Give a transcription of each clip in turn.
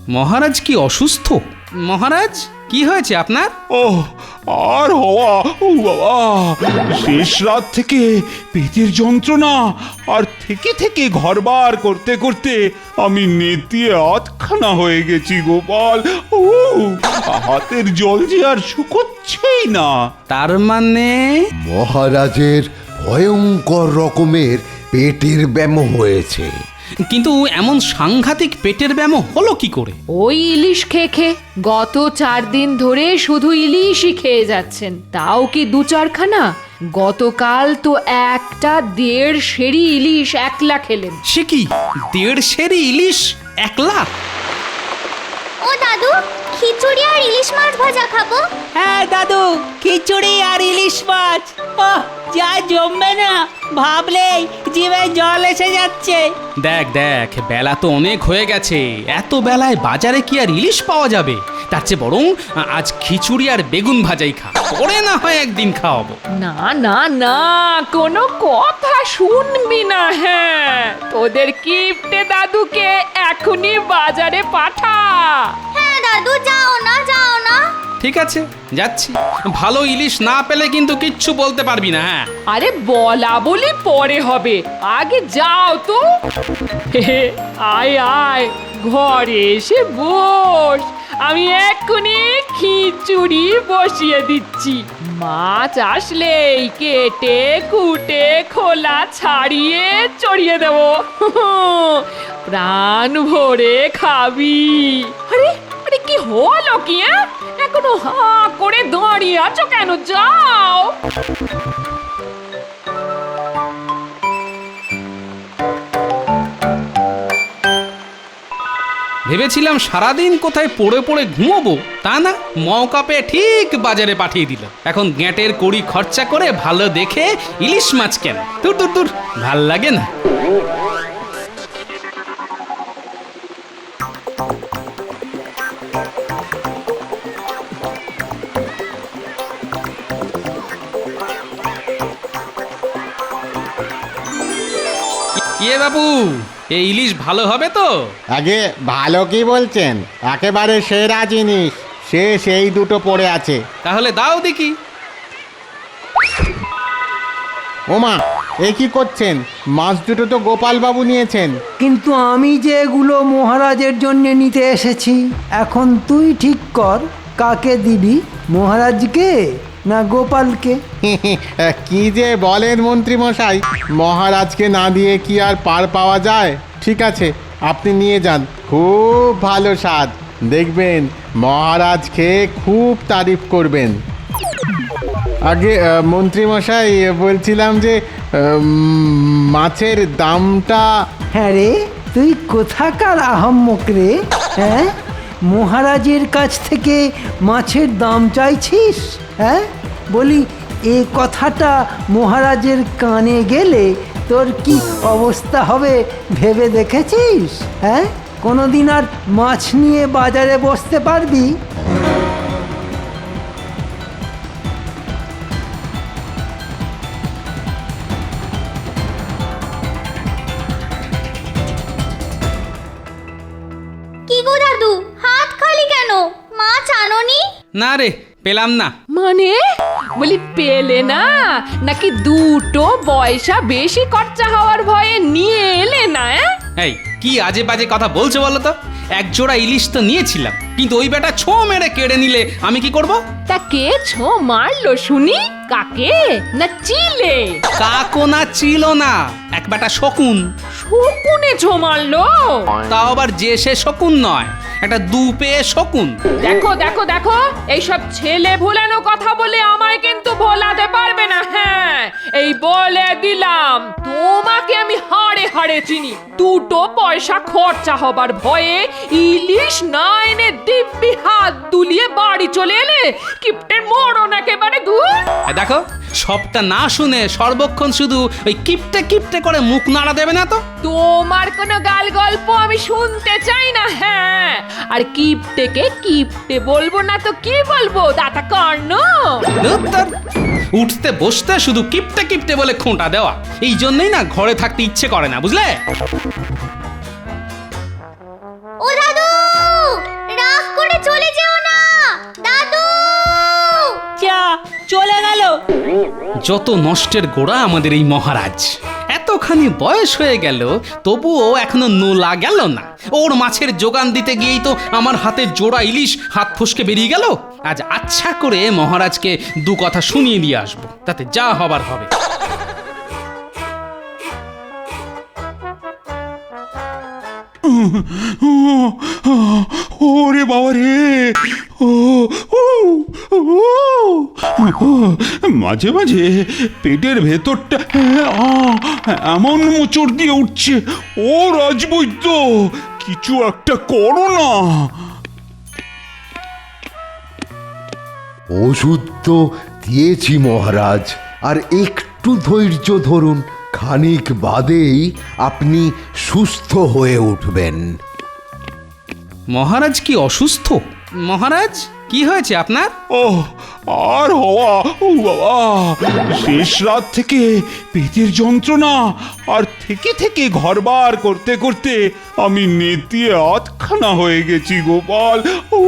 মহারাজ কি অসুস্থ? মহারাজ কি হয়েছে আপনার? ও আর হওয়া, ও বাবা, শেষ রাত থেকে পেটের যন্ত্রণা আর থেকে থেকে ঘরবার করতে করতে আমি নেতিয়ে আধখানা হয়ে গেছি গোপাল। ও হাতের জল যে আর শুকোচ্ছেই না। তার মানে মহারাজের ভয়ঙ্কর রকমের পেটের ব্যামো হয়েছে। কিন্তু এমন সাংঘাতিক পেটের ব্যামো হলো কি করে? ওই ইলিশ খেয়ে খেয়ে গত 4 দিন ধরে শুধু ইলিশই খেয়ে যাচ্ছেন, তাও কি 2-4খানা? গতকাল তো একটা 1.5 সেরি ইলিশ একলা খেলেন। সে কি 1.5 সেরি ইলিশ একলা? ও দাদু, খিচুড়ি আর ইলিশ মাছ ভাজা খাবো। হ্যাঁ দাদু, খিচুড়ি আর ইলিশ মাছ, ওহ যা জমবে না, ভাবলেই জিভে জল এসে যাচ্ছে। দেখ দেখ, বেলা তো অনেক হয়ে গেছে, এত বেলায় বাজারে কি আর ইলিশ পাওয়া যাবে? তার চেয়ে বরং আজ খিচুড়ি আর বেগুন ভাজাই খা, পরে না হয় একদিন খাওয়াবো। না না না, কোনো কথা শুনবি না। হ্যাঁ, তোদের কিপ্টে দাদুকে এখনই বাজারে পাঠা। হ্যাঁ দাদু, যাও না যাও না। ঠিক আছে, যাচ্ছি। ভালো ইলিশ না পেলে কিন্তু কিচ্ছু বলতে পারবি না। হ্যাঁ, আরে বলা বলি পরে হবে, আগে যাও তো। আয় আয়, ঘরে এসে বস, আমি এক্ষুনি খিচুড়ি বসিয়ে দিচ্ছি। মাছ আসলেই কেটে কুটে খোলা ছাড়িয়ে চড়িয়ে দেব। প্রাণ ভরে খাবি। আরে আরে, কি হলো কি? এখনো হা করে দাঁড়িয়ে আছো কেন? যাও। ভেবেছিলাম সারাদিন কোথায় পড়ে পড়ে ঘুমোবো, তা না, মৌকা পেয়ে ঠিক বাজারে পাঠিয়ে দিল। এখন গ্যাঁটের কড়ি খরচা করে ভালো দেখে ইলিশ মাছ কেন? দূর দূর দূর, ভাল লাগে না। কে বাবু, এই ইলিশ ভালো হবে তো? আগে ভালো কি বলছেন, একেবারে সেরা জিনিস, সেই দুটো পড়ে আছে। তাহলে দাও দেখি। ওমা, এ কি করছেন? মাছ দুটো তো গোপাল বাবু নিয়েছেন। কিন্তু আমি যে এগুলো মহারাজের জন্য নিতে এসেছি, এখন তুই ঠিক কর কাকে দিবি, মহারাজকে না গোপালকে? কি যে বলেন মন্ত্রী মশাই, মহারাজকে না দিয়ে কি আর পার পাওয়া যায়? ঠিক আছে, আপনি নিয়ে যান, খুব ভালো স্বাদ, দেখবেন মহারাজ খেয়ে খুব তারিফ করবেন। আগে মন্ত্রী মশাই, বলছিলাম যে মাছের দামটা। হ্যাঁ রে, তুই কোথাকার আহাম্মক রে? হ্যাঁ, মহারাজের কাছ থেকে মাছের দাম চাইছিস? হ্যাঁ, বলি এ কথাটা মহারাজের কানে গেলে তোর কি অবস্থা হবে ভেবে দেখেছিস? হ্যাঁ, কোনোদিন আর মাছ নিয়ে বাজারে বসতে পারবি? কি গো দাদু, হাত খালি কেন? মাছ আনোনি? না রে, পেলাম না। মানে বলি পেলে না, নাকি দুটো পয়সা বেশি খরচা হওয়ার ভয়ে নিয়ে এলে না? এই কি আজে বাজে কথা বলছো বলো তো? এক জোড়া ইলিশ তো নিয়েছিলাম, কিন্তু ওই বেটা ছো মেরে কেড়ে নিলে আমি কি করব? তা কে ছো মারলো শুনি? কাকে না চিলে? কাকো না ছিল না, এক বেটা শকুন। শকুনে ছো মারলো? তাও আবার যে সে শকুন নয়, একটা দুপে শকুন। দেখো দেখো দেখো, এইসব ছেলে ভোলানো কথা বলে আমায় কিন্তু ভোলাতে পারবে না। হ্যাঁ, এই বলে দিলাম, তোমাকে আমি হাড়ে হাড়ে চিনি। দুটো পয়সা খরচা হবার ভয়ে ইলিশ না এনে দিব্যি হাত দুলিয়ে বাড়ি চলে এলে, কিপ্টের মরণ একেবারে দূর। দেখো, সবটা না শুনে সর্বক্ষণ শুধু ওই কিপটে কিপটে করে মুখ নাড়া দেবে না তো। তোমার কোনো গাল গল্প আমি শুনতে চাই না। হ্যাঁ, আর কিপটেকে কিপটে বলবো না তো কি বলবো, দাতা কর্ণ? ধুত্তর, উঠতে বসতে শুধু কিপটে কিপটে বলে খোঁটা দেওয়া, এই জন্যই না ঘরে থাকতে ইচ্ছে করে না, বুঝলে? ও দাদু, যত নষ্টের গোড়া আমাদের এই মহারাজ। এতখানি বয়স হয়ে গেল তবুও এখনো নোলা গেল না। ওর মাছের যোগান দিতে গিয়েই তো আমার হাতের জোড়া ইলিশ হাত ফসকে বেরিয়ে গেল। আজ আচ্ছা করে মহারাজকে দু কথা শুনিয়ে দিয়ে আসবো, তাতে যা হবার হবে। ওরে বাবা রে, ও ও, ও, মাঝে মাঝে পেটের ভেতরটা এমন মোচড় দিয়ে উঠছে। ও রাজবৈদ্য, কিছু একটা করো না। ওষুধ তো দিয়েছি মহারাজ, আর একটু ধৈর্য ধরুন, খানিক বাদেই আপনি সুস্থ হয়ে উঠবেন। মহারাজ কি অসুস্থ? মহারাজ কি হয়েছে আপনার? ও আর হওয়া, ও বাবা, শেষ রাত থেকে পেটের যন্ত্রণা, আর থেকে থেকে ঘরবার করতে করতে আমি নেতিয়ে আধখানা হয়ে গেছি গোপাল। ও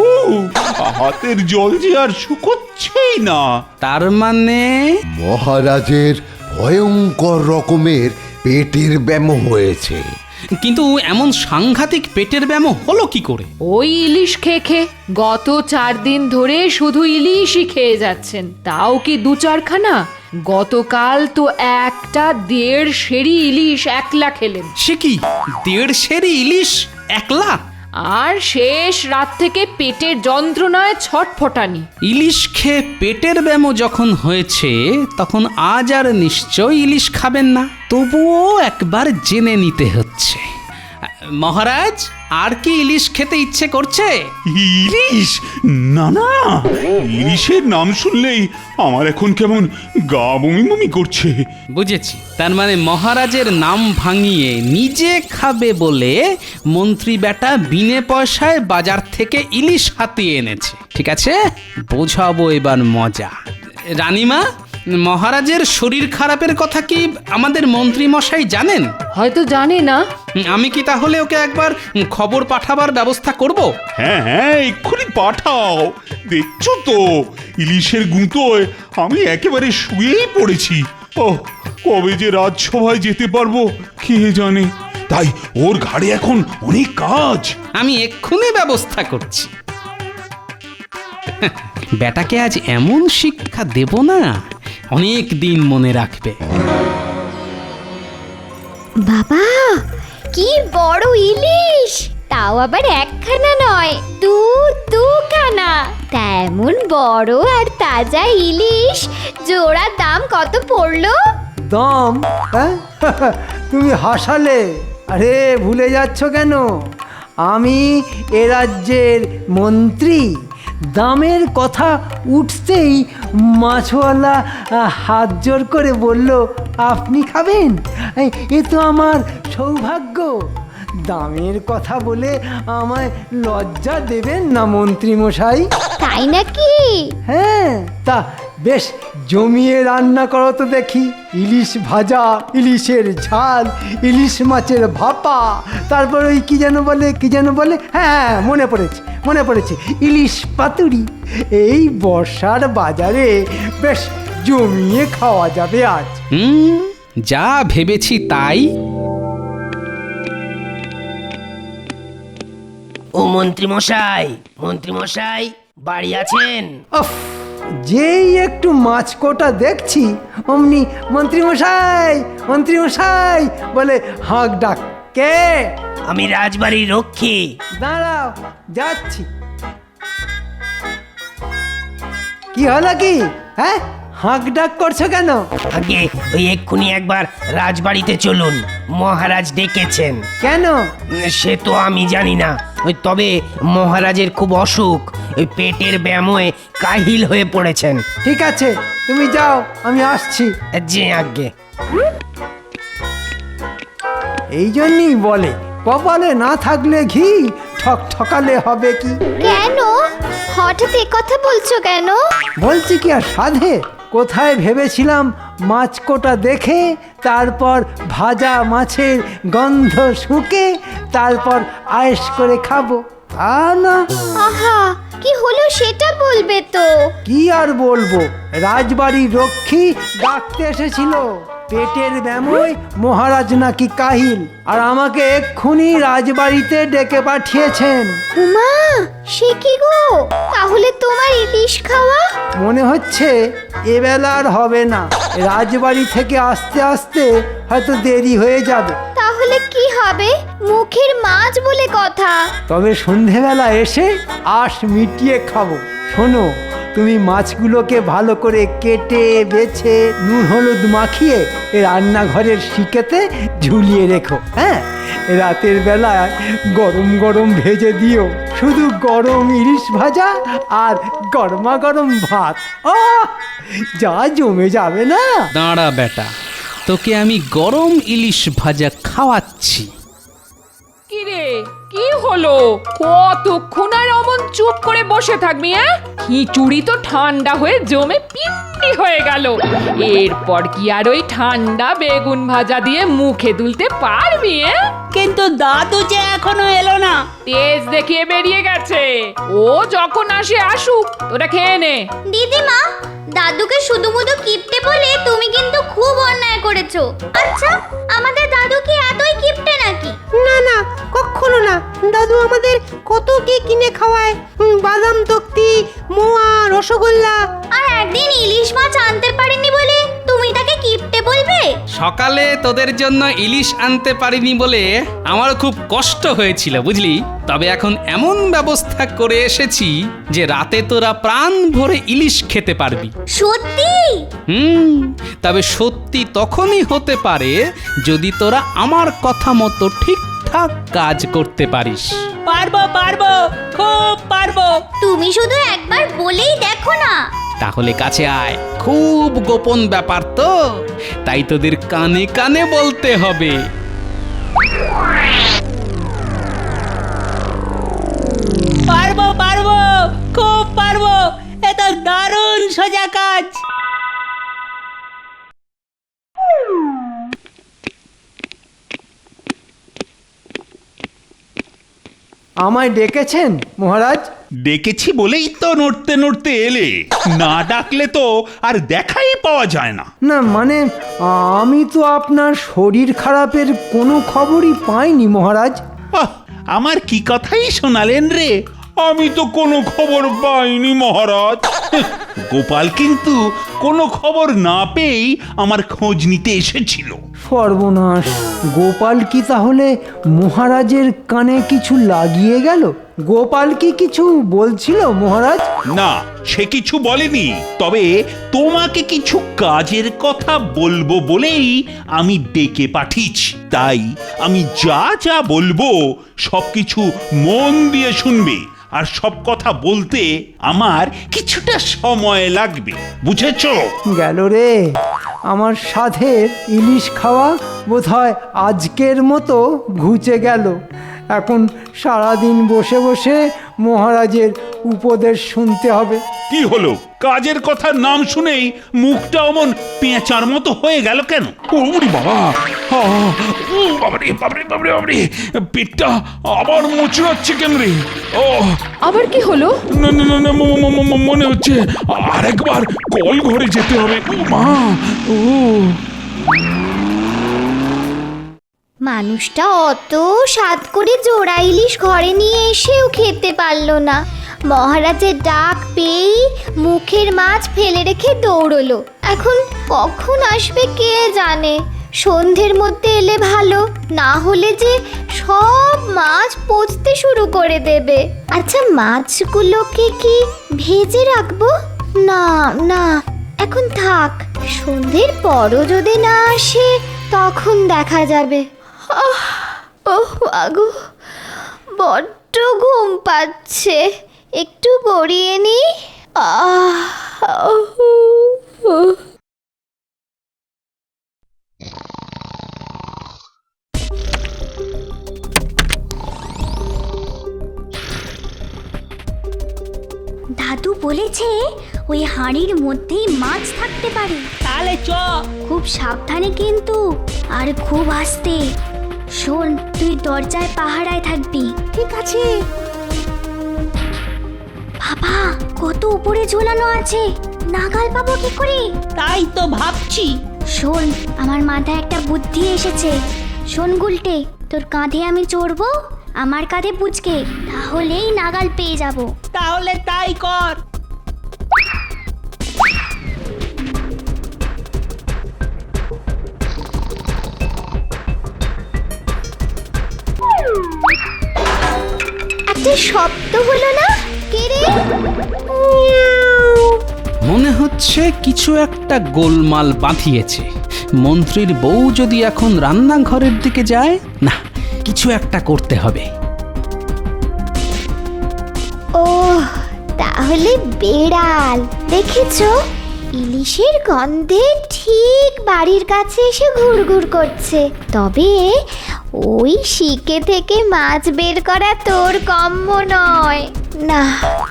হাতের জল যে আর শুকোচ্ছেই না। তার মানে মহারাজের ভয়ঙ্কর রকমের পেটের ব্যামো হয়েছে। কিন্তু এমন সাংঘাতিক পেটের ব্যামো হলো কি করে? ওই ইলিশ খেয়ে খেয়ে গত 4 দিন ধরে শুধু ইলিশই খেয়ে যাচ্ছেন, তাও কি 2-4খানা? গতকাল তো একটা 1.5 সেরি ইলিশ একলা খেলেন। সে কি 1.5 সেরি ইলিশ একলা? আর শেষ রাত থেকে পেটের যন্ত্রণায় ছটফটানি। ইলিশ খেয়ে পেটের ব্যামো যখন হয়েছে তখন আজ আর নিশ্চয়ই ইলিশ খাবেন না। তবুও একবার জেনে নিতে হচ্ছে। মহারাজ, আর কি ইলিশ খেতে ইচ্ছে করছে? ইলিশ? না না, ইলিশের নাম শুনলেই আমার এখন কেমন গা বমি বমি করছে। বুঝেছি, তার মানে মহারাজের নাম ভাঙিয়ে নিজে খাবে বলে মন্ত্রী বেটা বিনে পয়সায় বাজার থেকে ইলিশ হাতিয়ে এনেছে। ঠিক আছে, বোঝাবো এবার মজা। রানীমা, মহারাজের শরীর খারাপের কথা কি আমাদের মন্ত্রী মশাই জানেন? হয়তো জানে না। আমি কি তাহলে ওকে একবার খবর পাঠাবার ব্যবস্থা করব? হ্যাঁ হ্যাঁ, এক্ষুনি পাঠাও। দেখছো তো, ইলিশের গুঁতোয় আমি একেবারে শুয়েই পড়েছি। ও কবে যে রাজসভায় যেতে পারবো কে জানে। তাই ওর ঘাড়ে এখন অনেক কাজ। আমি এক্ষুনি ব্যবস্থা করছি। বেটাকে আজ এমন শিক্ষা দেব না, অনেক দিন মনে রাখবে। বাবা, কি বড় ইলিশ! তাও আবার একখানা নয়, দুখানা। তেমন বড় আর তাজা ইলিশ জোড়ার দাম কত পড়লো? দম? হ্যাঁ? তুমি হাসালে। আরে ভুলে যাচ্ছ কেন? আমি এ রাজ্যের মন্ত্রী। দামের কথা উঠতেই মাছওয়ালা হাত জোর করে বলল, আপনি খাবেন? এ তো আমার সৌভাগ্য। দামের কথা বলে আমায় লজ্জা দেবেন না মন্ত্রী মশাই। তাই নাকি? হ্যাঁ, তা বেশ জমিয়ে রান্না করো তো দেখি। ইলিশ ভাজা, ইলিশের ঝাল, ইলিশ মাছের ভাপা, তারপর ওই কি যেন বলে, হ্যাঁ মনে পড়েছে, ইলিশ পাতুরি। এই বর্ষার বাজারে বেশ জমিয়ে খাওয়া যাবে আজ। যা ভেবেছি তাই। ও মন্ত্রীমশাই বাড়ি আছেন? উফ, যেই একটু মাছ কোটা দেখছি অমনি মন্ত্রীমশাই বলে হাঁক ডাক। কে? আমি রাজবাড়ির রক্ষী। দাঁড়াও, যাচ্ছি। কি হলো কি? হ্যাঁ, হাঁক ডাক করছো কেন? আগে ওই এক্ষুনি একবার রাজবাড়িতে চলুন, মহারাজ ডেকেছেন। কেন? সে তো আমি জানি না, তবে মহারাজের খুব অসুখ, ওই পেটের ব্যামোয় কাহিল হয়ে পড়েছেন। ঠিক আছে, তুমি যাও, আমি আসছি। যে আজ্ঞে। এই জন্যই বলে, কপালে না থাকলে ঘি, ঠকালে হবে কি? কেন হঠাৎ এ কথা বলছো কেন? বলছি কি আর সাধে? কোথায় ভেবেছিলাম মাছ কোটা দেখে, তারপর ভাজা মাছের গন্ধ শুঁকে, তারপর আয়েশ করে খাবো। তা না। আহা কি হলো সেটা বলবে তো। কি আর বলবো, রাজবাড়ির রক্ষী ডাকতে এসেছিল। পেটের ব্যামোয় মহারাজ নাকি কাহিল, আর আমাকে এক্ষুনি রাজবাড়িতে ডেকে পাঠিয়েছেন। উমা সে কি গো, তাহলে তোমার ইলিশ খাওয়া? মনে হচ্ছে এবেলা আর হবে না, রাজবাড়ি থেকে আসতে আসতে হয়তো দেরি হয়ে যাবে। তাহলে কি হবে? মুখের মাছ বলে কথা। তবে সন্ধেবেলা এসে আঁশ মিটিয়ে খাবো। শোনো, তুমি মাছগুলোকে ভালো করে কেটে বেছে নুন হলুদ মাখিয়ে রান্নাঘরের শিকেতে ঝুলিয়ে রেখো। হ্যাঁ, রাতের বেলায় গরম গরম ভেজে দিও। শুধু গরম ইলিশ ভাজা আর গরমা গরম ভাত, যা জমে যাবে না। দাঁড়া বেটা, তোকে আমি গরম ইলিশ ভাজা খাওয়াচ্ছি। কি রে, কি হলো? কতক্ষণ আর অমন চুপ করে বসে থাকবি? খিচুড়ি তো ঠান্ডা হয়ে জমে পিত্তি হয়ে গেল। এরপর কি আর ওই ঠান্ডা বেগুন ভাজা দিয়ে মুখে তুলতে পারবি? কিন্তু দাদু যে এখনো এলো না। তেজ দেখিয়ে বেরিয়ে গেছে। ও যখন আসে আসুক, তোরা খেয়ে নে। দিদিমা, দাদুকে শুধু মুধু কিপটে বলে তুমি কিন্তু খুব অন্যায় করেছো। আচ্ছা, আমাদের দাদু কি এতই কিপটে নাকি? না না, কখনো না। দাদু আমাদের কত কি কিনে খাওয়ায়, বাদাম তক্তি, মোয়া, রসগোল্লা। আর একদিন ইলিশ মাছ আনতে পারেনি বলে তুমি তাকে কিপটে বলবে? সকালে তোদের জন্য ইলিশ আনতে পারিনি বলে আমার খুব কষ্ট হয়েছিল, বুঝলি। তবে এখন এমন ব্যবস্থা করে এসেছি যে রাতে তোরা প্রাণ ভরে ইলিশ খেতে পারবি। সত্যি? তবে সত্যি তখনই হতে পারে যদি তোরা আমার কথা মতো ঠিকঠাক কাজ করতে পারিস। পারবো পারবো, খুব পারবো। তুমি শুধু একবার বলেই দেখো না। তাহলে কাছে আয়, খুব গোপন ব্যাপার তো, তাই তোদের কানে কানে বলতে হবে। পারবো পারবো, খুব পারবো। এটা দারুণ সোজা কাজ। আমায় ডেকেছেন মহারাজ? ডেকেছি বলেই তো নড়তে নড়তে এলে, না ডাকলে তো আর দেখাই পাওয়া যায় না। না মানে, আমি তো আপনার শরীর খারাপের কোনো খবরই পাইনি মহারাজ। আহ, আমার কি কথাই শোনালেন রে। আমি তো কোনো খবর পাইনি মহারাজ। গোপাল কিন্তু কোনো খবর না পেয়েই আমার খোঁজ নিতে এসেছিল। সর্বনাশ, গোপাল কি তাহলে মহারাজের কানে কিছু লাগিয়ে গেল? গোপাল কি কিছু বলছিল মহারাজ? না, সে কিছু বলেনি, তবে তোমাকে কিছু কাজের কথা বলবো বলেই আমি ডেকে পাঠিয়েছি। তাই আমি যা যা বলবো সবকিছু মন দিয়ে শুনবে, আর সব কথা বলতে আমার কিছুটা সময় লাগবে, বুঝেছো? গেল রে, আমার সাধের ইলিশ খাওয়া বোধহয় আজকের মতো ঘুচে গেল। এখন সারাদিন বসে বসে মহারাজের উপদেশ শুনতে হবে। কি হলো? কাজের কথার নাম শুনেই মুখটা অমন পেঁচার মতো হয়ে গেল কেন? ওরে বাবা, বাবারে বাবারে বাবারে বাবারে, পেটটা আবার মোচড়াচ্ছে কেন রে? ও আবার কি হলো? না না না না, মনে হচ্ছে আরেকবার কল ঘরে যেতে হবে। মা, ও মানুষটা অত স্বাদ করে জোড়া ইলিশ ঘরে নিয়ে এসেও খেতে পারলো না। মহারাজের ডাক পেয়েই মুখের মাছ ফেলে রেখে দৌড়লো। এখন কখন আসবে কে জানে। সন্ধ্যের মধ্যে এলে ভালো, না হলে যে সব মাছ পচতে শুরু করে দেবে। আচ্ছা, মাছগুলোকে কি ভেজে রাখবো? না না, এখন থাক। সন্ধ্যের পরও যদি না আসে তখন দেখা যাবে। ওহ আগো, বড্ড ঘুম পাচ্ছে, একটু গড়িয়ে নি। দাদু বলেছে ওই হাঁড়ির মধ্যেই মাছ থাকতে পারে। তাহলে চ। খুব সাবধানে কিন্তু, আর খুব আস্তে। শোন, তুই দরজায় পাহারায় থাকবি। ঠিক আছে। বাবা, কত উপরে ঝোলানো আছে, নাগাল পাবো কি করে? তাই তো ভাবছি। শোন, আমার মাথায় একটা বুদ্ধি এসেছে। শোন গুলটে, তোর কাঁধে আমি চড়বো, আমার কাঁধে পুচকে, তাহলেই নাগাল পেয়ে যাব। তাহলে তাই কর। একটা শব্দ হলো না? কে রে? মনে হচ্ছে কিছু একটা গোলমাল বাঁধিয়েছে। মন্ত্রীর বউ যদি এখন রান্নাঘরের দিকে যায়, না, কিছু একটা করতে হবে। ও, তাহলে বেড়াল। দেখেছো, ইলিশের গন্ধে ঠিক বাড়ির কাছে এসে ঘুরঘুর করছে। তবে ওই শিকে থেকে মাছ বের করা তোর কম্ম নয়। না,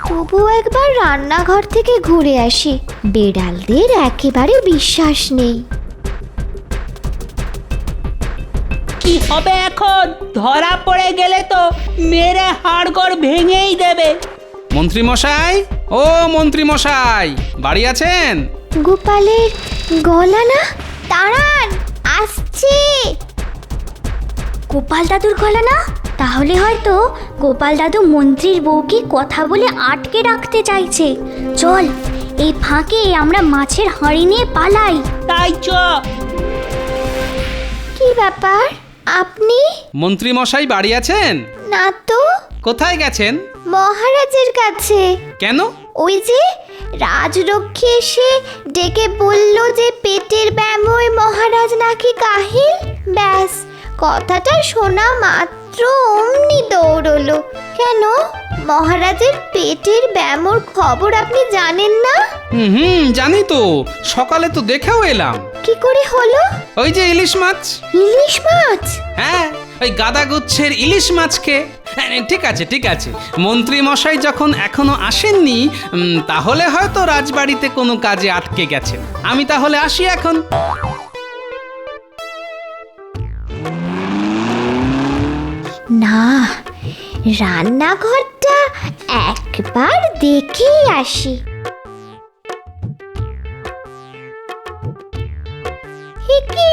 তবু একবার রান্নাঘর থেকে ঘুরে আসি। বেড়ালদের একেবারে বিশ্বাস নেই। কি হবে এখন? ধরা পড়ে গেলে তো মেরে হাড়গড় ভেঙেই দেবে। মন্ত্রী মশাই, ও মন্ত্রী মশাই, বাড়ি আছেন? গোপালের গলা না? দাঁড়ান, আসছে। গোপাল দাদুর গলা না? তাহলে হয়তো গোপাল দাদু মন্ত্রীর বউকে কথা বলে আটকে রাখতে চাইছে। চল, এই ফাঁকে আমরা মাছের হাঁড়ি নিয়ে পালাই। তাই চ। কি ব্যাপার, আপনি? মন্ত্রী মশাই বাড়ি আছেন? না তো। কোথায় গেছেন? মহারাজের কাছে। কেন? ওই যে রাজরক্ষী এসে ডেকে বলল যে পেটের ব্যামোয় মহারাজ নাকি কাহিল। ব্যাস, কথাটা শোনা মাত্র অমনি দৌড়লো। কেন, মহারাজের পেটের ব্যামোর খবর আপনি জানেন না? হুম, জানি তো, সকালে তো দেখেও এলাম। কি করে হলো? ওই যে ইলিশ মাছ। ইলিশ মাছ? হ্যাঁ, ওই গাদা গুচ্ছের ইলিশ মাছকে। ঠিক আছে, ঠিক আছে, মন্ত্রী মশাই যখন এখনো আসেননি, তাহলে হয়তো রাজবাড়িতে কোনো কাজে আটকে গেছেন। আমি তাহলে আসি এখন। না, রান্নাঘরটা একবার দেখেই আসি। কি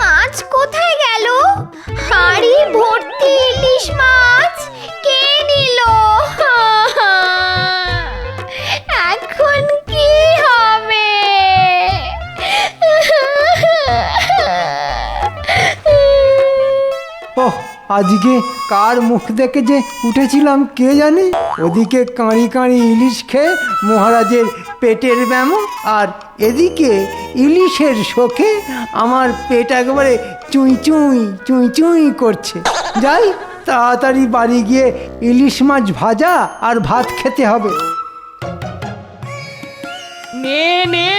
মাছ কোথায় গেল? হাঁড়ি ভর্তি ইলিশ মাছ কে নিল? এখন কি হবে? ওহ, আজকে কার মুখ দেখে যে উঠেছিলাম কে জানে। ওদিকে কাঁড়ি কাঁড়ি ইলিশ খেয়ে মহারাজের পেটের ব্যামো, আর এদিকে ইলিশের শোকে আমার পেট একেবারে চুঁই চুঁই চুঁই চুঁই করছে। যাই, তাড়াতাড়ি বাড়ি গিয়ে ইলিশ মাছ ভাজা আর ভাত খেতে হবে। নে নে,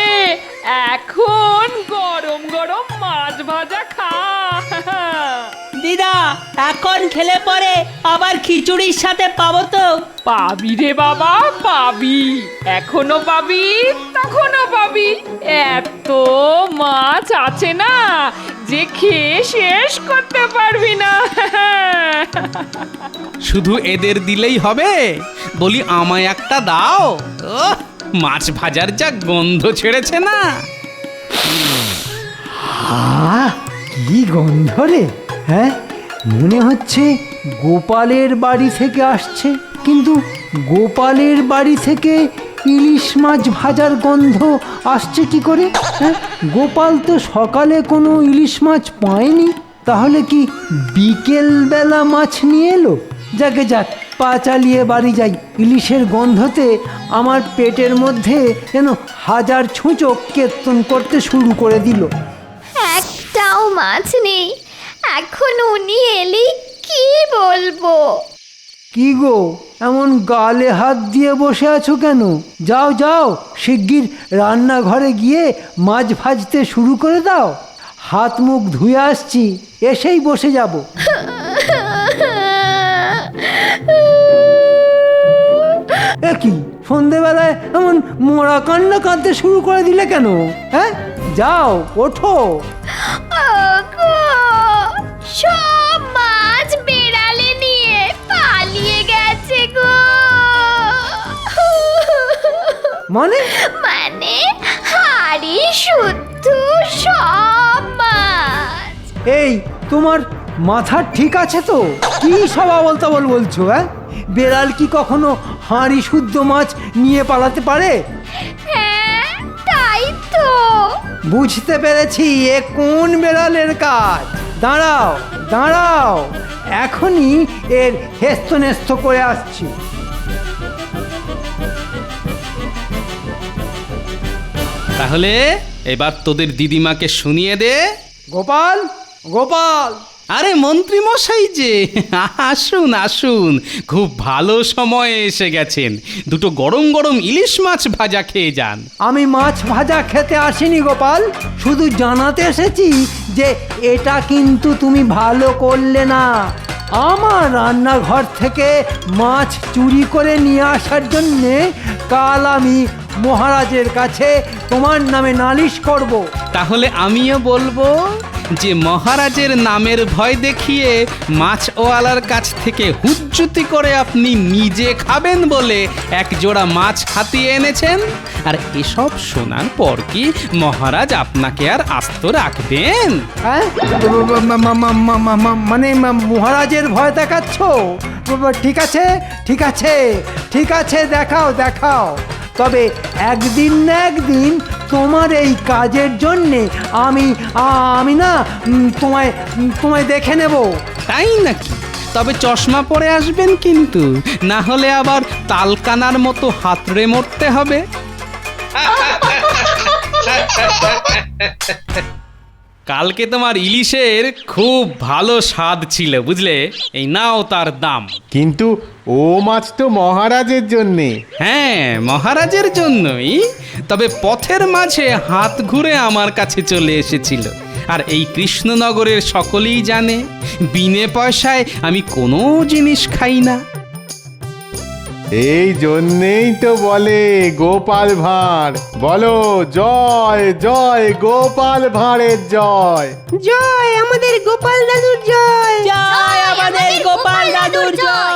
এখন গরম গরম মাছ ভাজা খা। দিদা, এখন খেলে পরে আবার খিচুড়ির সাথে পাবো তো? পাবি রে বাবা, পাবি। এখনো পাবি, তখনও পাবি। এত মাছ আছে না যে খেয়ে শেষ করতে পারবি না। শুধু এদের দিলেই হবে? বলি আমায় একটা দাও। মাছ ভাজার যা গন্ধ ছেড়েছে না। কি গন্ধ রে! হ্যাঁ, মনে হচ্ছে গোপালের বাড়ি থেকে আসছে। কিন্তু গোপালের বাড়ি থেকে ইলিশ মাছ ভাজার গন্ধ আসছে কি করে? হ্যাঁ, গোপাল তো সকালে কোনো ইলিশ মাছ পায়নি। তাহলে কি বিকেল বেলা মাছ নিয়ে এলো? যাকে যাক, পা চালিয়ে বাড়ি যাই। ইলিশের গন্ধতে আমার পেটের মধ্যে যেন হাজার ছুঁচো কীর্তন করতে শুরু করে দিল। একটাও মাছ নেই। এখন উনি এলি কি বলবো? কি গো, এমন গালে হাত দিয়ে বসে আছো কেন? যাও যাও, শিগগির রান্নাঘরে গিয়ে মাছ ভাজতে শুরু করে দাও। হাত মুখ ধুয়ে আসছি, এসেই বসে যাব। এ কি, সন্ধেবেলায় এমন মোড়া কান্না কাঁদতে শুরু করে দিলে কেন? হ্যাঁ, যাও, ওঠো। সব মাছ বেড়ালে নিয়ে পালিয়ে গেছে গো। মানে মানে হাড়ি শুদ্ধ সব মাছ। এই তোমার মাথা ঠিক আছে তো? কি সব আবল তাবল বলছো? বেড়াল কি কখনো হাঁড়ি শুদ্ধ মাছ নিয়ে পালাতে পারে? হ্যাঁ তাই তো। বুঝতে পেরেছি এ কোন বেড়ালের কাজ। দাঁড়াও দাঁড়াও, এখনই এর হেস্ত নেস্ত করে আসছি। তাহলে এবার তোদের দিদিমাকে শুনিয়ে দে। গোপাল, গোপাল, আরে মন্ত্রী মশাই যে, আসুন আসুন, খুব ভালো সময়ে এসে গেছেন। দুটো গরম গরম ইলিশ মাছ ভাজা খেয়ে যান। আমি মাছ ভাজা খেতে আসিনি গোপাল, শুধু জানাতে এসেছি যে এটা কিন্তু তুমি ভালো করলে না। আমার রান্নাঘর থেকে মাছ চুরি করে নিয়ে আসার জন্যে কাল আমি মহারাজের কাছে তোমার নামে নালিশ করব। তাহলে আমিও বলবো যে মহারাজের নামের ভয় দেখিয়ে মাছওয়ালার কাছ থেকে হুজ্জুতি করে আপনি নিজে খাবেন বলে এক জোড়া মাছ হাতিয়ে এনেছেন। আর এসব শোনার পর কি মহারাজ আপনাকে আর আস্ত রাখবেন? হ্যাঁ, মানে মহারাজের ভয় দেখাচ্ছ? ঠিক আছে ঠিক আছে ঠিক আছে, দেখাও দেখাও। তবে একদিন না একদিন তোমার এই কাজের জন্যে আমি না তোমায় দেখে নেব। তাই নাকি? তবে চশমা পরে আসবেন কিন্তু, না হলে আবার তালকানার মতো হাতড়ে মরতে হবে। কালকে তোমার ইলিশের খুব ভালো স্বাদ ছিল বুঝলে, এই নাও তার দাম। কিন্তু ও মাছ তো মহারাজের জন্যে। হ্যাঁ মহারাজের জন্যই, তবে পথের মাঝে হাত ঘুরে আমার কাছে চলে এসেছিল। আর এই কৃষ্ণনগরের সকলেই জানে বিনে পয়সায় আমি কোনো জিনিস খাই না। এই জন্যেই তো বলে গোপাল ভাঁড়। বলো জয় জয় গোপাল ভাঁড়ের জয়। জয় আমাদের গোপাল দাদুর জয়। জয় আমাদের গোপাল দাদুর জয়।